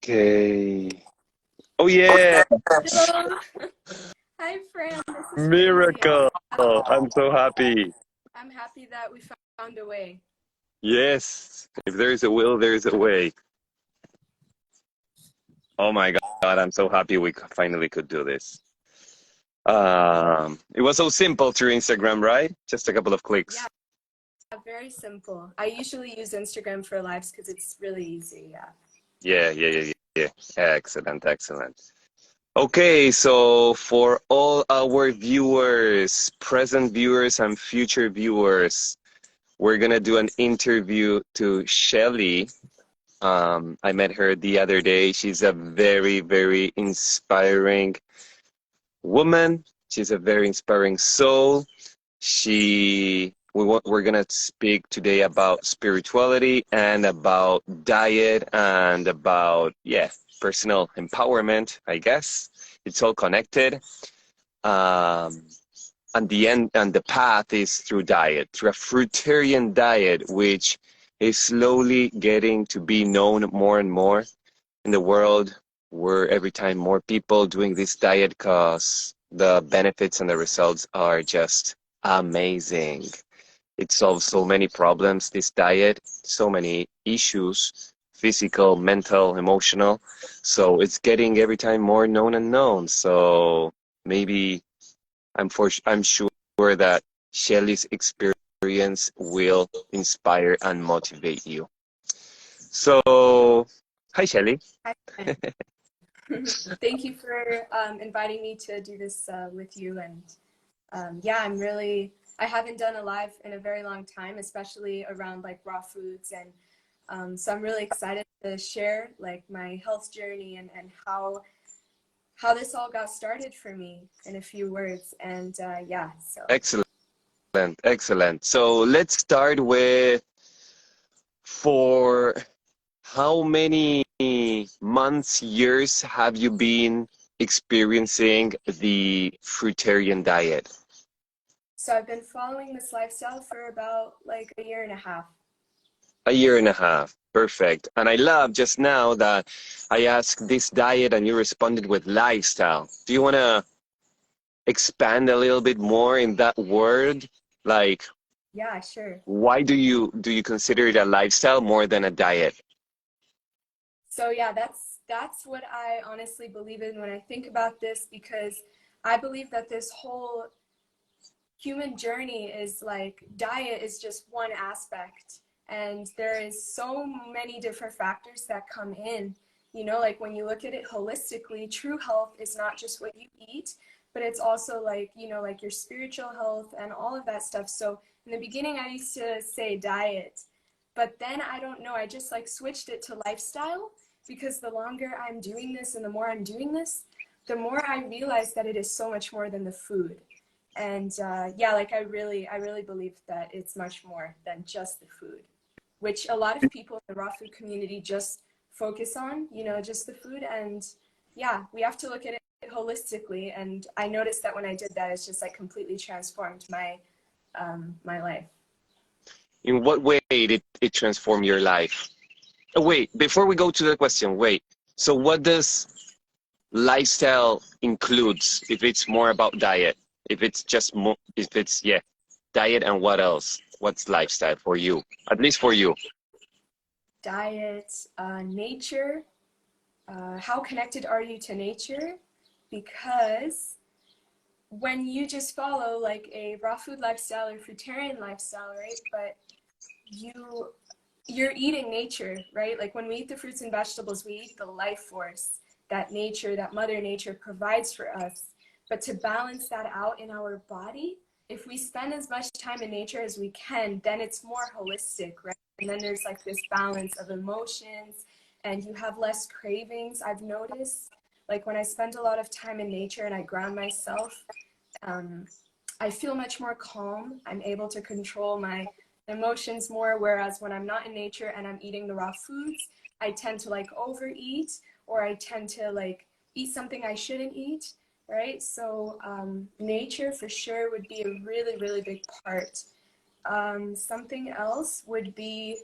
Okay. Oh yeah, Hello. Hi, Fran. This is crazy. miracle. I'm so happy. I'm happy that we found a way. Yes. If there is a will, there is a way. Oh my God, I'm so happy we finally could do this. It was so simple through Instagram, right? Just a couple of Yeah, clicks. very simple. I usually use Instagram for lives because it's really easy. Yeah. Yeah. Excellent, excellent. Okay, so for all our viewers, present viewers and future viewers, we're gonna do an interview to Shelly. I met her the other day. She's a very, very inspiring woman. She's a very inspiring soul. We're gonna speak today about spirituality and about diet and about personal empowerment. I guess it's all connected. Um, and the path is through diet, through a fruitarian diet, which is slowly getting to be known more and more in the world. Where every time more people doing this diet because the benefits and the results are just amazing. It solves so many problems, this diet, so many issues, physical, mental, emotional. So it's getting every time more known and known. So maybe I'm sure that Shelley's experience will inspire and motivate you. So, hi Shelley. Hi, Fran. Thank you for inviting me to do this with you. And yeah, I haven't done a live in a very long time, especially around like raw foods. And so I'm really excited to share like my health journey and how this all got started for me in a few words. And yeah, so. Excellent, excellent. So let's start with for how many months, years have you been experiencing the fruitarian diet? So I've been following this lifestyle for about like a year and a half. A year and a half. Perfect. And I love just now that I asked this diet and you responded with lifestyle. Do you want to expand a little bit more in that word? Like, Yeah, sure. why do you consider it a lifestyle more than a diet? So yeah, that's what I honestly believe in when I think about this because I believe that this whole human journey is like diet is just one aspect and there is so many different factors that come in, like when you look at it holistically, true health is not just what you eat, but it's also like, like your spiritual health and all of that stuff. So in the beginning I used to say diet, but then I don't know, I just like switched it to lifestyle because the longer I'm doing this and the more I'm doing this, the more I realize that it is so much more than the food. And yeah, like I really believe that it's much more than just the food, which a lot of people in the raw food community just focus on, just the food. And yeah, we have to look at it holistically. And I noticed that when I did that, it's just like completely transformed my life. In what way did it transform your life? Oh, wait, before we go to the question, wait. So what does lifestyle includes if it's more about diet? If it's just more, if it's, diet and what else? What's lifestyle for you? At least for you. Diet, nature. How connected are you to nature? Because when you just follow like a raw food lifestyle or fruitarian lifestyle, right? But you you're eating nature, right? Like when we eat the fruits and vegetables, we eat the life force that nature, that Mother Nature provides for us. But to balance that out in our body, if we spend as much time in nature as we can, then it's more holistic, right? And then there's like this balance of emotions and you have less cravings. I've noticed like when I spend a lot of time in nature and I ground myself, um, I feel much more calm. I'm able to control my emotions more. Whereas when I'm not in nature and I'm eating the raw foods, I tend to like overeat or I tend to like eat something I shouldn't eat. Right. So nature for sure would be a really, really big part. Something else would be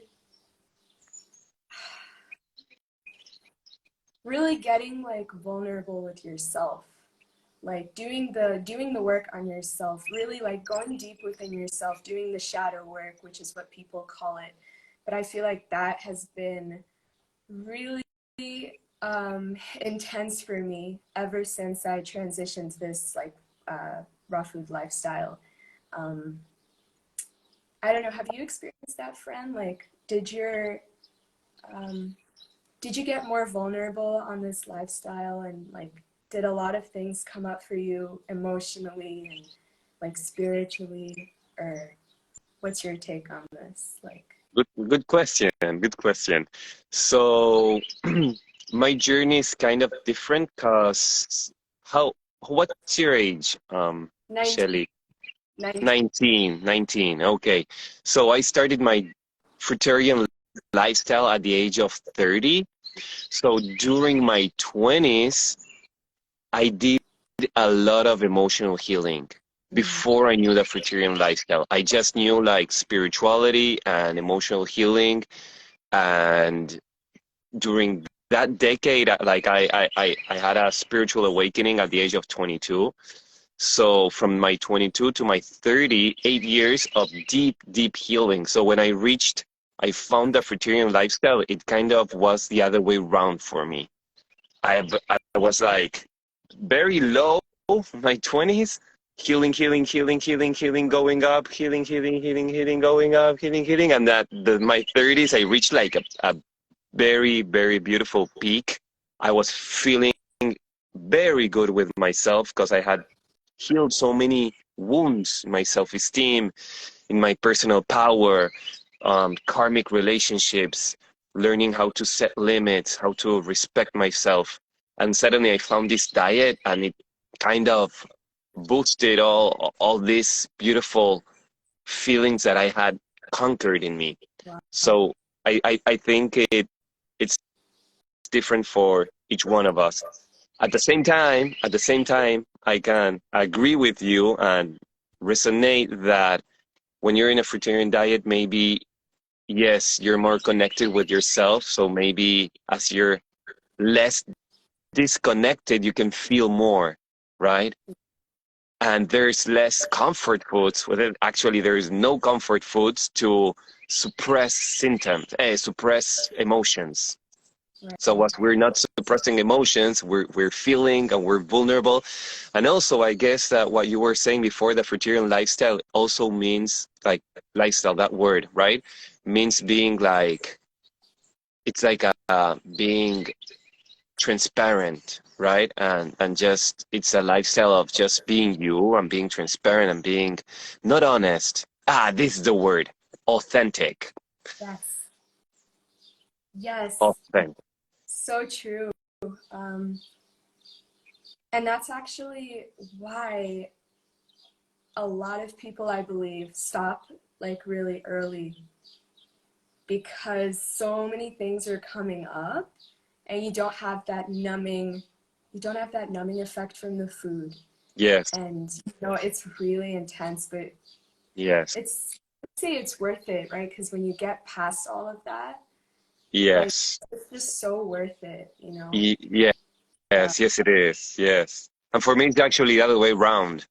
really getting like vulnerable with yourself, like doing the work on yourself, really like going deep within yourself, doing the shadow work, which is what people call it. But I feel like that has been really intense for me ever since I transitioned to this like raw food lifestyle. um, I don't know, have you experienced that, Fran? Like, um, did you get more vulnerable on this lifestyle, and like did a lot of things come up for you emotionally and like spiritually, or what's your take on this? Like, Good question. Good question. So my journey is kind of different because what's your age, 19, Shelly? 19. 19. Okay. So I started my fruitarian lifestyle at the age of 30. So during my 20s, I did a lot of emotional healing Mm, before I knew the fruitarian lifestyle. I just knew like spirituality and emotional healing. And during that decade, I had a spiritual awakening at the age of 22. So from my 22 to my 30, 8 years of deep, deep healing. So when I found the fruitarian lifestyle, it kind of was the other way around for me. I was like very low in my 20s, healing, going up, healing, going up, healing. And my 30s, I reached like a very, very beautiful peak. I was feeling very good with myself because I had healed so many wounds in my self-esteem, in my personal power, karmic relationships, learning how to set limits, how to respect myself. And suddenly I found this diet, and it kind of boosted all these beautiful feelings that I had conquered in me. wow. So I think it's different for each one of us. At the same time, I can agree with you and resonate that when you're in a fruitarian diet, maybe yes, you're more connected with yourself. So maybe as you're less disconnected, you can feel more, right? And there's less comfort foods. Well, actually, there is no comfort foods to suppress symptoms, suppress emotions. So Right. as we're not suppressing emotions, we're feeling and we're vulnerable. And also, I guess that what you were saying before, the fruitarian lifestyle also means like lifestyle, that word, right? Means being like, it's like being transparent, right? And just, it's a lifestyle of just being you and being transparent and being not honest. This is the word, authentic. Yes. Yes. Authentic. So true. Um, and that's actually why a lot of people, I believe, stop like really early, because so many things are coming up and you don't have that numbing effect from the food. Yes, And it's really intense, but yes, I'd say it's worth it, right? Because when you get past all of that, like, yes. it's just so worth it. Yes, Uh, yes, it is. Yes. And for me, it's actually the other way around.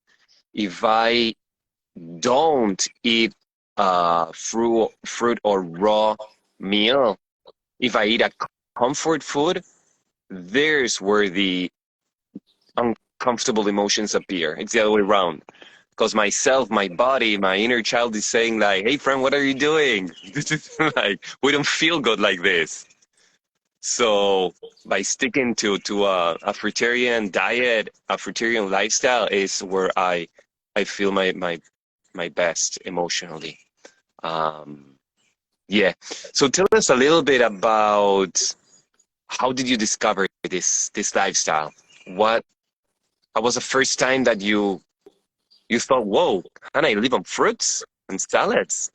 If I don't eat fruit or raw meal, if I eat a comfort food, there's where the uncomfortable emotions appear. It's the other way around. Because myself, my body, my inner child is saying like, "Hey, friend, what are you doing? This is like, we don't feel good like this." So by sticking to a fruitarian diet, a fruitarian lifestyle is where I feel my best emotionally. Um, yeah. So tell us a little bit about how did you discover this lifestyle? What How was the first time that you thought, "Whoa, can I live on fruits and salads?"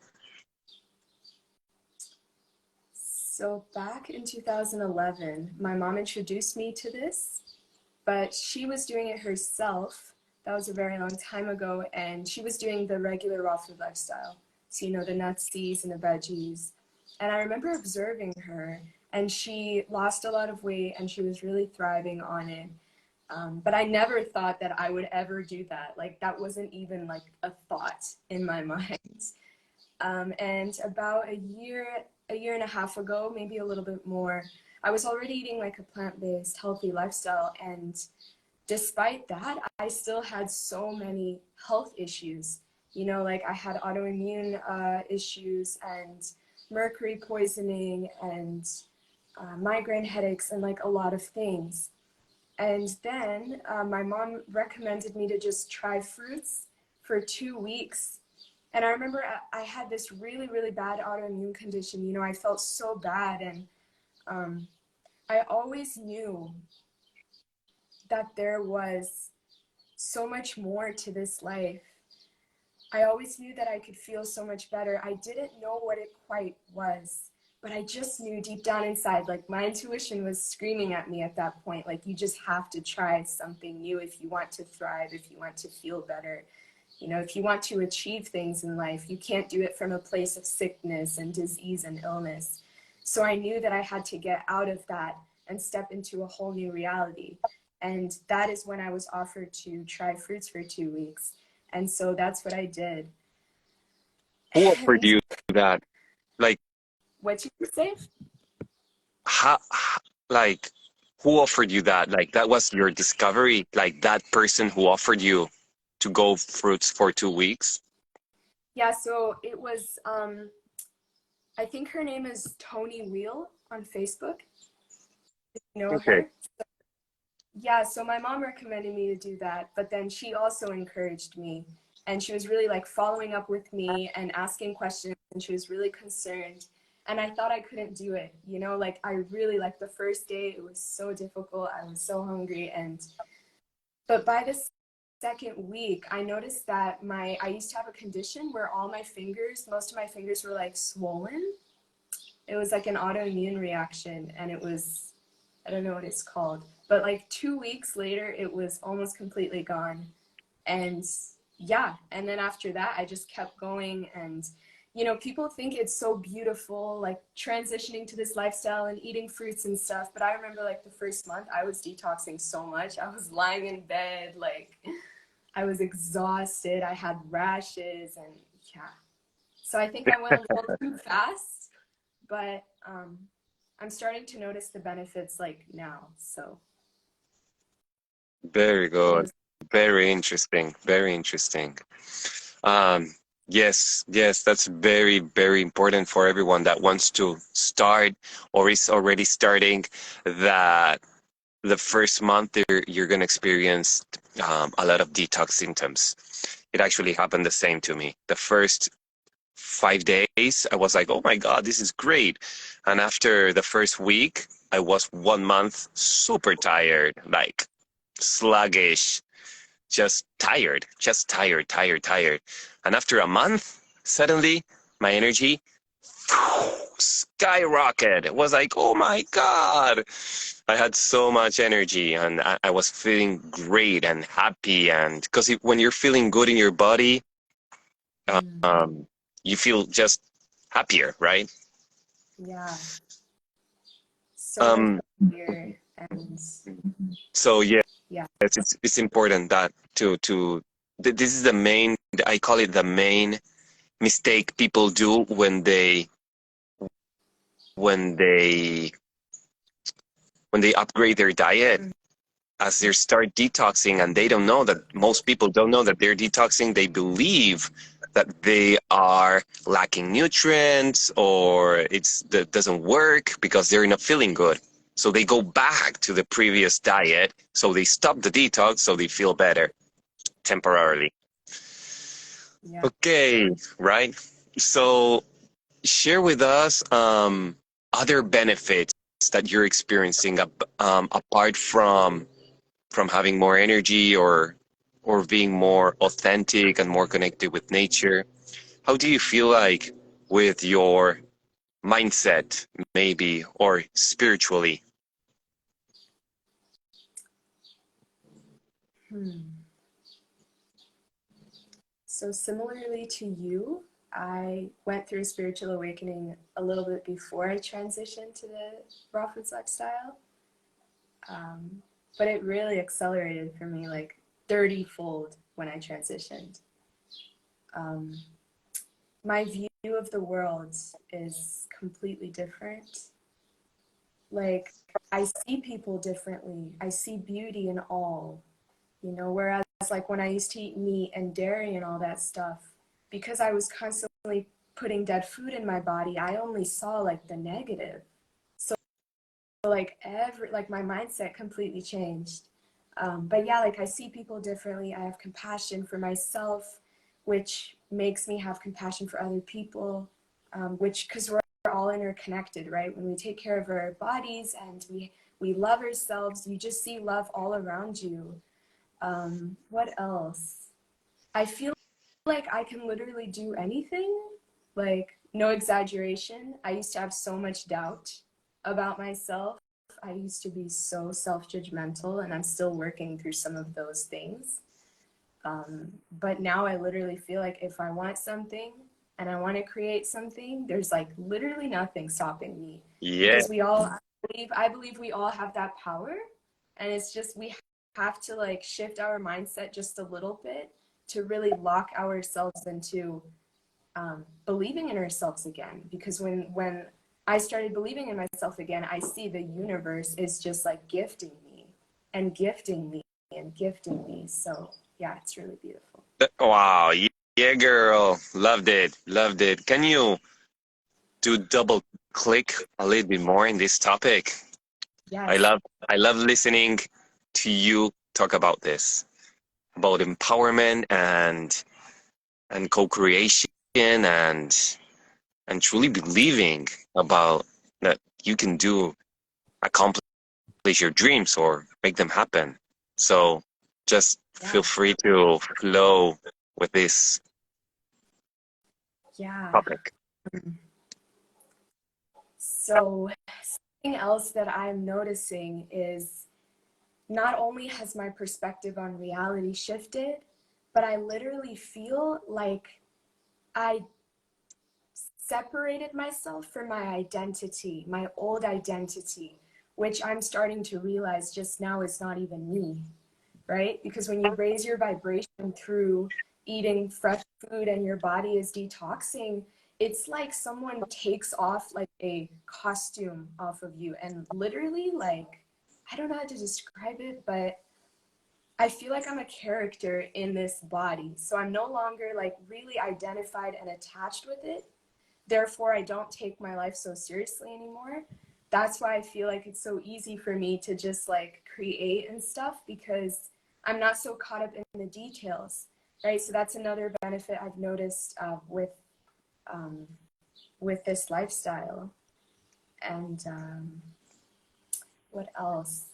so back in 2011, my mom introduced me to this, but she was doing it herself. That was a very long time ago, and she was doing the regular raw food lifestyle. So, the nuts, seeds, and the veggies. And I remember observing her, and she lost a lot of weight and she was really thriving on it. But I never thought that I would ever do that. Like that wasn't even like a thought in my mind. And about a year and a half ago, maybe a little bit more, I was already eating like a plant-based, healthy lifestyle. And despite that, I still had so many health issues. You know, like I had autoimmune issues and mercury poisoning and migraine headaches and like a lot of things. And then my mom recommended me to just try fruits for 2 weeks. And I remember I had this really, really bad autoimmune condition. You know, I felt so bad. And I always knew that there was so much more to this life. I always knew that I could feel so much better. I didn't know what it quite was, but I just knew deep down inside, like my intuition was screaming at me at that point, like you just have to try something new if you want to thrive, if you want to feel better. You know, if you want to achieve things in life, you can't do it from a place of sickness and disease and illness. So I knew that I had to get out of that and step into a whole new reality. And that is when I was offered to try fruits for 2 weeks. And so that's what I did. Who offered And you that? Like, what you say? how, like, who offered you that? Like, that was your discovery? Like, that person who offered you to go fruits for 2 weeks? Yeah, so it was, I think her name is Tony Wheel on Facebook. You know Okay. her? Yeah, so my mom recommended me to do that, but then she also encouraged me. And she was really like following up with me and asking questions, and she was really concerned. And I thought I couldn't do it, you know, like I really like the first day, it was so difficult. I was so hungry. But by the second week, I noticed that I used to have a condition where all my fingers, most of my fingers were like swollen. It was like an autoimmune reaction, and it was, I don't know what it's called, but like 2 weeks later, it was almost completely gone. And yeah, and then after that, I just kept going. And, you know, people think it's so beautiful, like transitioning to this lifestyle and eating fruits and stuff. But I remember like the first month, I was detoxing so much. I was lying in bed, like I was exhausted. I had rashes, and yeah. So I think I went a little too fast, but I'm starting to notice the benefits like now. So Very that good. was, Very interesting. Very interesting. Um, yes, that's very, very important for everyone that wants to start or is already starting, that the first month you're going to experience a lot of detox symptoms. It actually happened the same to me. The first 5 days, I was like, oh my God, this is great. And after the first week, I was 1 month super tired, like sluggish, just tired. And after a month, suddenly my energy skyrocketed. It was like, oh my God. I had so much energy, and I was feeling great and happy. And because when you're feeling good in your body, mm, um, you feel just happier, right? yeah, so much Um, happier. And so yeah, yeah. it's important that this is the main, I call it the main mistake people do when they when they upgrade their diet, Mm, as they start detoxing, and they don't know that, most people don't know that they're detoxing. They believe that they are lacking nutrients, or that doesn't work because they're not feeling good. So they go back to the previous diet. So they stop the detox so they feel better temporarily. yeah. Okay, right. So share with us other benefits that you're experiencing apart from having more energy, or being more authentic and more connected with nature. How do you feel like with your mindset, maybe, or spiritually? Hmm. So similarly to you, I went through a spiritual awakening a little bit before I transitioned to the raw foods lifestyle. But it really accelerated for me like 30-fold when I transitioned. My view of the world is completely different. Like, I see people differently. I see beauty in all, you know, whereas like when I used to eat meat and dairy and all that stuff, because I was constantly putting dead food in my body, I only saw like the negative. So like my mindset completely changed. But yeah, like I see people differently. I have compassion for myself, which makes me have compassion for other people, which, because we're all interconnected, right? When we take care of our bodies and we love ourselves, you just see love all around you. What else? I feel like I can literally do anything, like no exaggeration. I used to have so much doubt about myself. I used to be so self-judgmental, and I'm still working through some of those things. But now I literally feel like if I want something and I want to create something, there's like literally nothing stopping me. Yeah. Because I believe we all have that power, and it's just we have to like shift our mindset just a little bit to really lock ourselves into believing in ourselves again. Because when I started believing in myself again, I see the universe is just like gifting me and gifting me and gifting me. So yeah, it's really beautiful. Wow. Yeah, girl. Loved it. Loved it. Can you do double click a little bit more in this topic? I Yes. love I love listening to you talk about this, about empowerment and co-creation and truly believing about that you can accomplish your dreams or make them happen. So just feel Yeah. free to flow with this Yeah. topic. So something else that I'm noticing is not only has my perspective on reality shifted, but I literally feel like I separated myself from my identity, my old identity, which I'm starting to realize just now is not even me, right? Because when you raise your vibration through eating fresh food and your body is detoxing, it's like someone takes off like a costume off of you and literally like, I don't know how to describe it, but I feel like I'm a character in this body. So I'm no longer like really identified and attached with it. Therefore, I don't take my life so seriously anymore. That's why I feel like it's so easy for me to just like create and stuff, because I'm not so caught up in the details, right? So that's another benefit I've noticed um, with this lifestyle. And what else?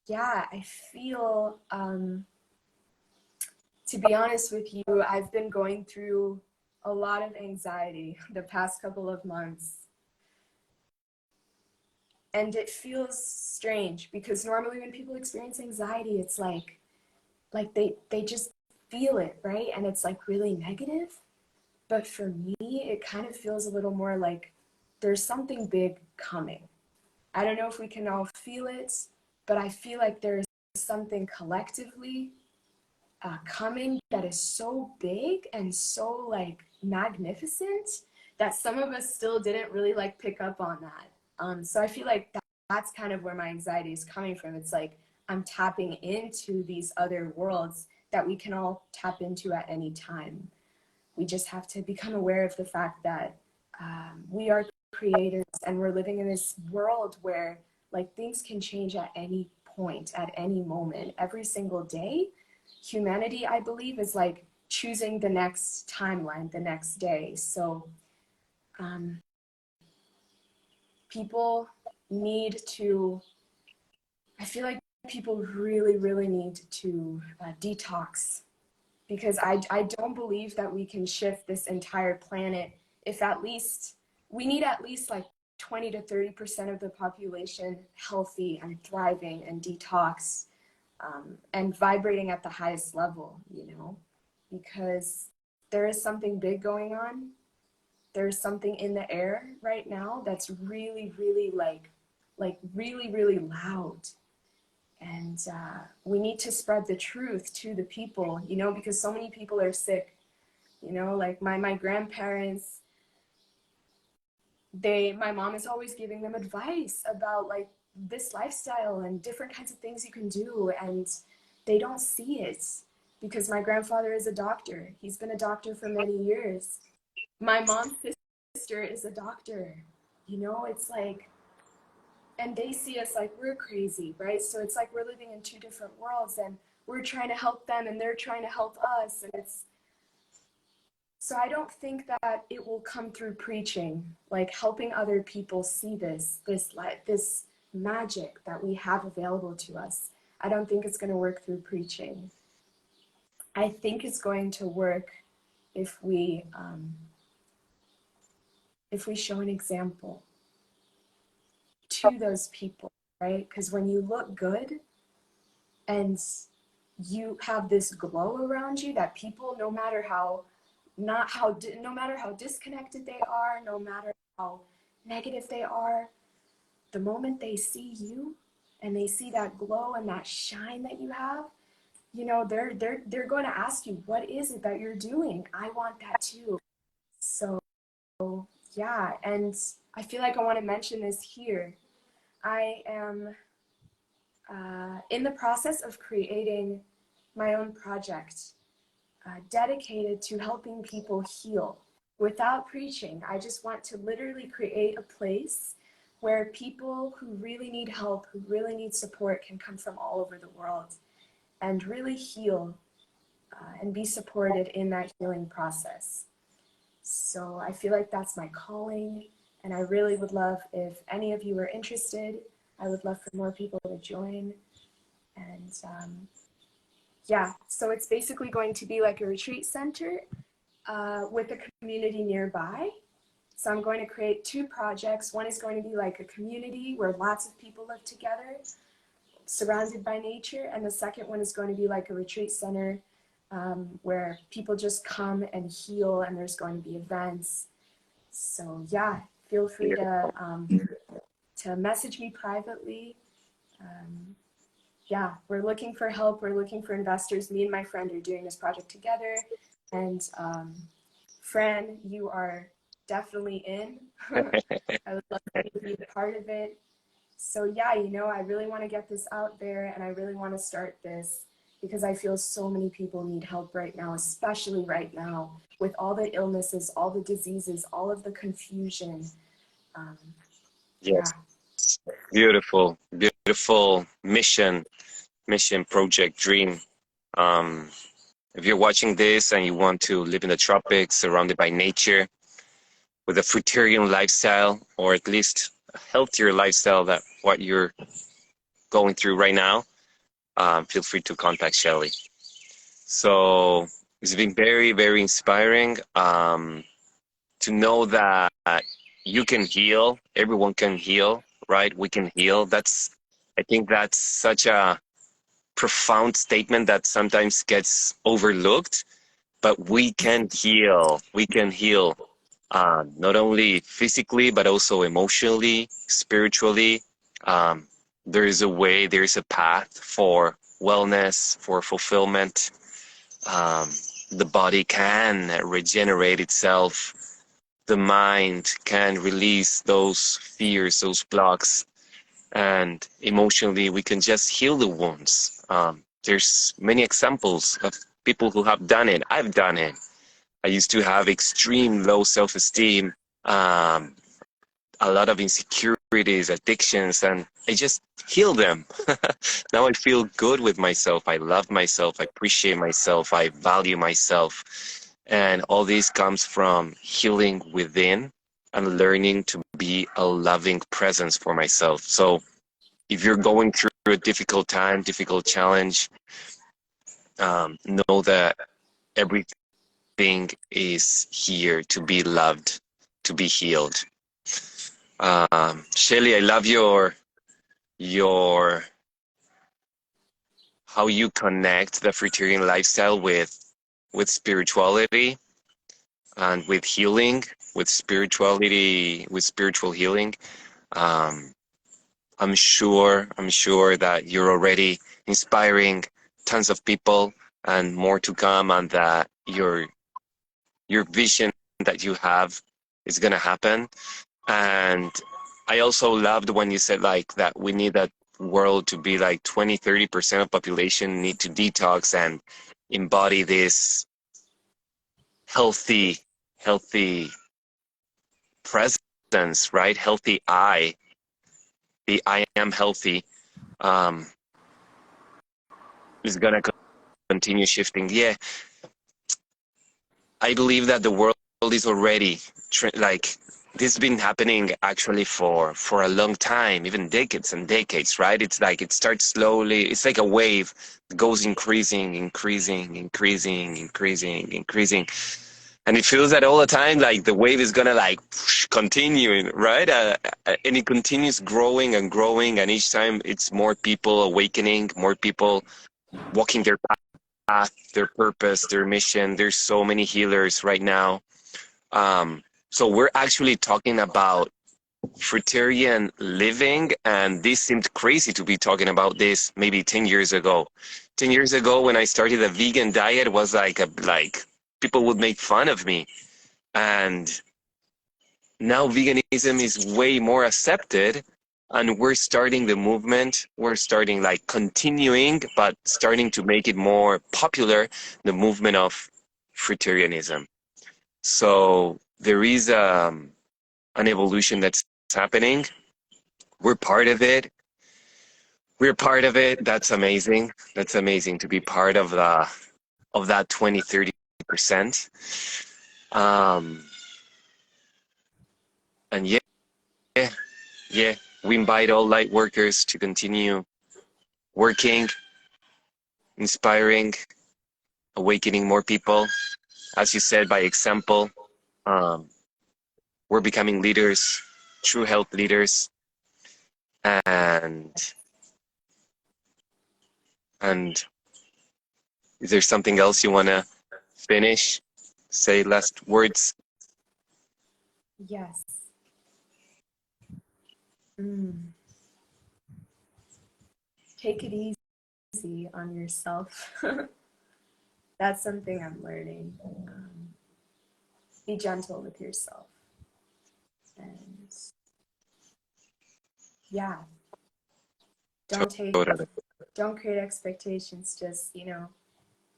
Yeah, I feel, to be honest with you, I've been going through a lot of anxiety the past couple of months. And it feels strange because normally when people experience anxiety, it's like they just feel it, right? And it's like really negative. But for me, it kind of feels a little more like there's something big coming. I don't know if we can all feel it, but I feel like there's something collectively coming that is so big and so like magnificent that some of us still didn't really like pick up on that. So I feel like that's kind of where my anxiety is coming from. It's like I'm tapping into these other worlds that we can all tap into at any time. We just have to become aware of the fact that we are creators and we're living in this world where like things can change at any point, at any moment, every single day. Humanity, I believe, is like choosing the next timeline, the next day. So um, people need to, I feel like people really, really need to detox, because I don't believe that we can shift this entire planet if at least, we need at least like 20 to 30% of the population healthy and thriving and detox. and vibrating at the highest level, because there is something big going on. There's something in the air right now that's really, really really, really loud. And we need to spread the truth to the people, because so many people are sick, like my grandparents, my mom is always giving them advice about like this lifestyle and different kinds of things you can do, and they don't see it because my grandfather is a doctor. He's been a doctor for many years. My mom's sister is a doctor. It's like, and they see us like we're crazy, right? So it's like we're living in two different worlds, and we're trying to help them and they're trying to help us, and so I don't think that it will come through preaching, like helping other people see this magic that we have available to us. I don't think it's going to work through preaching. I think it's going to work if we show an example to those people, right? Because when you look good and you have this glow around you, that people, no matter how disconnected they are, no matter how negative they are, the moment they see you and they see that glow and that shine that you have, they're going to ask you, what is it that you're doing? I want that too. So yeah, and I feel like I want to mention this here. I am in the process of creating my own project dedicated to helping people heal without preaching. I just want to literally create a place where people who really need help, who really need support, can come from all over the world and really heal and be supported in that healing process. So I feel like that's my calling, and I really would love if any of you are interested. I would love for more people to join. And yeah, so it's basically going to be like a retreat center with a community nearby. So I'm going to create two projects. One is going to be like a community where lots of people live together, surrounded by nature. And the second one is going to be like a retreat center where people just come and heal, and there's going to be events. So yeah, feel free to message me privately. Yeah, we're looking for help. We're looking for investors. Me and my friend are doing this project together. And Fran, you are definitely in. I would love to be a part of it. So yeah, I really want to get this out there, and I really want to start this because I feel so many people need help right now, especially right now with all the illnesses, all the diseases, all of the confusion. Yes. Yeah. Beautiful, beautiful mission, project, dream. If you're watching this and you want to live in the tropics, surrounded by nature, with a fruitarian lifestyle, or at least a healthier lifestyle than what you're going through right now, feel free to contact Shelly. So it's been very, very inspiring to know that you can heal. Everyone can heal, right? We can heal. I think that's such a profound statement that sometimes gets overlooked, but we can heal. We can heal not only physically, but also emotionally, spiritually. There is a way, there is a path for wellness, for fulfillment. The body can regenerate itself. The mind can release those fears, those blocks, and emotionally we can just heal the wounds. There's many examples of people who have done it. I've done it. I used to have extreme low self-esteem, a lot of insecurities, addictions, and I just healed them. Now I feel good with myself. I love myself. I appreciate myself. I value myself. And all this comes from healing within and learning to be a loving presence for myself. So if you're going through a difficult time, difficult challenge, know that everything is here to be loved, to be healed. Shelly, I love your how you connect the fruitarian lifestyle with spirituality and with healing, with spirituality, with spiritual healing. Um, I'm sure that you're already inspiring tons of people and more to come, and that your vision that you have is gonna happen. And I also loved when you said like that we need that world to be like 20-30% of population need to detox and embody this healthy healthy presence, right? Healthy the I am healthy um, is gonna continue shifting. Yeah, I believe that the world is already like this has been happening actually for a long time, even decades and decades, right? It's like it starts slowly. It's like a wave, it goes increasing, increasing, increasing, increasing, increasing, and it feels that all the time like the wave is gonna like continuing, right? And it continues growing and growing, and each time it's more people awakening, more people walking their path, their purpose, their mission. There's so many healers right now. So we're actually talking about fruitarian living, and this seemed crazy to be talking about this maybe 10 years ago. 10 years ago when I started a vegan diet was like people would make fun of me. And now veganism is way more accepted, and we're starting the movement. We're starting like continuing, but starting to make it more popular, the movement of fruitarianism. So there is an evolution that's happening. We're part of it. We're part of it. That's amazing. That's amazing to be part of that 20-30%. Um, and yeah, we invite all light workers to continue working, inspiring, awakening more people. As you said, by example, um, we're becoming leaders, true health leaders, and and is there something else you want to finish? Say last words. Yes. Mm. Take it easy on yourself. That's something I'm learning. Be gentle with yourself. And yeah, Totally. don't create expectations. Just,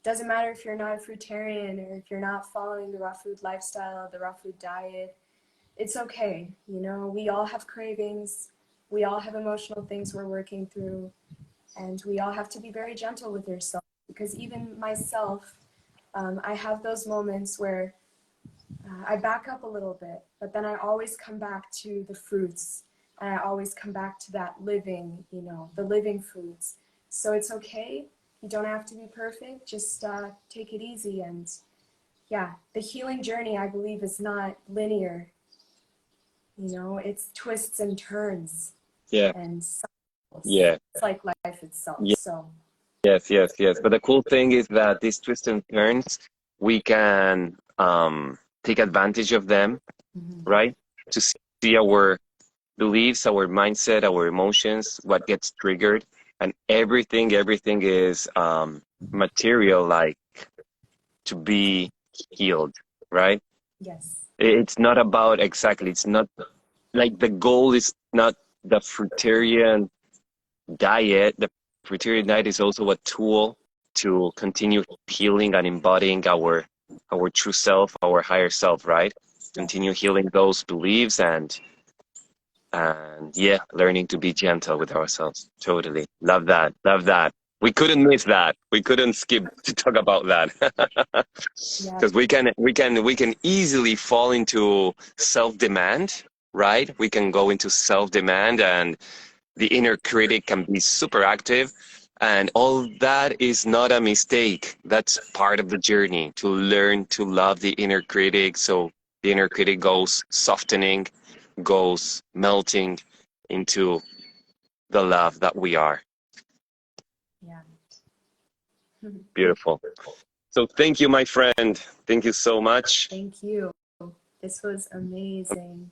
doesn't matter if you're not a fruitarian or if you're not following the raw food lifestyle, the raw food diet. It's okay. We all have cravings. We all have emotional things we're working through. And we all have to be very gentle with ourselves, because even myself, I have those moments where I back up a little bit, but then I always come back to the fruits, and I always come back to that living, the living foods. So it's okay. You don't have to be perfect. Just take it easy. And yeah, the healing journey, I believe, is not linear. It's twists and turns Yeah, and cycles. yeah, It's like life itself. yeah, So yes. But the cool thing is that these twists and turns, we can take advantage of them, mhm. right? To see our beliefs, our mindset, our emotions, what gets triggered, and everything is material, like to be healed, right? Yes. It's not about exactly. It's not like the goal is not the fruitarian diet. The fruitarian diet is also a tool to continue healing and embodying our true self, our higher self, right? Yes. Continue healing those beliefs and yeah, learning to be gentle with ourselves. Totally. Love that. Love that. We couldn't miss that. We couldn't skip to talk about that. Yeah. Because we can easily fall into self-demand, right? We can go into self-demand, and the inner critic can be super active, and all that is not a mistake. That's part of the journey, to learn to love the inner critic. So the inner critic goes softening, goes melting into the love that we are. Yeah. Beautiful. So thank you, my friend. Thank you so much. Thank you. This was amazing.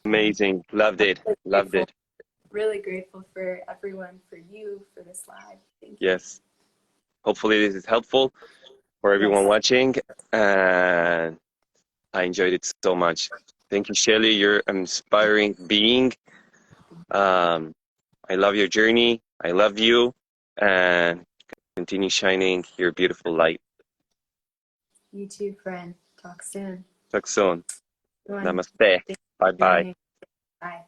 Amazing. Loved it. Loved it. Really grateful for everyone, for you, for this live. Thank you. Yes. Hopefully this is helpful for everyone watching. And I enjoyed it so much. Thank you, Shelly. You're an inspiring being. I love your journey. I love you. And continue shining your beautiful light. You too, friend. Talk soon. Talk soon. Everyone, Namaste. Bye-bye. Bye.